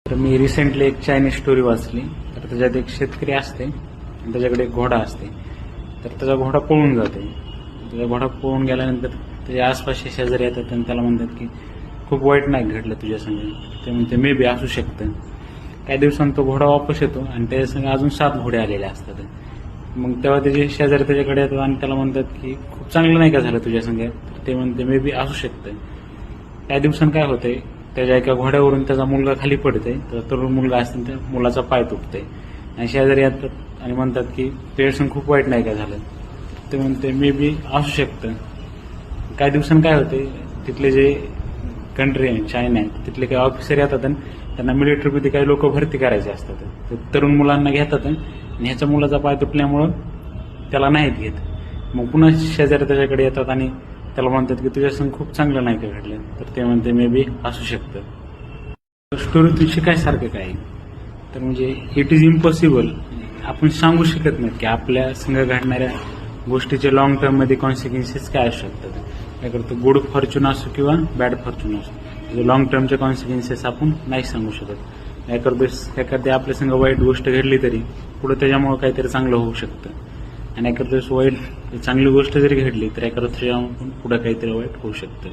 तर मी रिसेंटली एक Chinese story वाचली. तर त्याच्यात एक शेतकरी असते आणि त्याच्याकडे एक घोडा असते. तर त्याचा घोडा पळून जाते. त्याचा घोडा पळून गेल्यानंतर त्याच्या आसपासचे शेजारी येतात आणि त्याला म्हणतात की खूप वाईट नाही घडलं तुझ्या संग. ते म्हणते मे बी असू शकतं. काही दिवसांनी तो घोडा वापस येतो आणि त्याच्या संग अजून 7 घोडे आलेले असतात. मग तेव्हा त्याचे शेजारी त्याच्याकडे येतात आणि त्याला म्हणतात की खूप चांगलं नाही का झालं तुझ्या संग. तर ते म्हणते मे बी असू शकतं. काही दिवसांनी काय होतंय, त्याच्या एका घोड्यावरून त्याचा मुलगा खाली पडते. तर तरुण मुलगा असताना त्या मुलाचा पाय तुटते आणि शेजारी येतात आणि म्हणतात की तुझ्यासंग खूप वाईट नाही का झालं. ते म्हणते मे बी असू शकतं. काही दिवसांनी काय होते, तिथले जे कंट्री आहे चायना आहे तिथले काही ऑफिसर येतात आणि त्यांना मिलिटरीमध्ये काही लोक भरती करायचे असतात. तर तरुण मुलांना घेतात आणि ह्याच्या मुलाचा पाय तुटल्यामुळं त्याला नाहीत घेत. मग पुन्हा शेजारी त्याच्याकडे येतात आणि त्याला म्हणतात की तुझ्यासंग खूप चांगलं नाही का घडलं. तर ते म्हणते मे बी असू शकतं. स्टोरीतून शिकायसारखं काय तर म्हणजे इट इज इम्पॉसिबल. आपण सांगू शकत नाही की आपल्या संग घडणाऱ्या गोष्टीचे लॉंग टर्ममध्ये कॉन्सिक्वेन्सेस काय असू शकतात. काय करतो गुड फॉर्च्यून असो किंवा बॅड फॉर्च्यून असो, लॉंग टर्मचे कॉन्सिक्वेन्सेस आपण नाही सांगू शकत. एखादी आपल्या संग वाईट गोष्ट घडली तरी पुढे त्याच्यामुळे काहीतरी चांगलं होऊ शकतं आणि एखाद्या वाईट चांगली गोष्ट जरी घडली तर एखाद्या पुढे काहीतरी वाईट होऊ शकतं.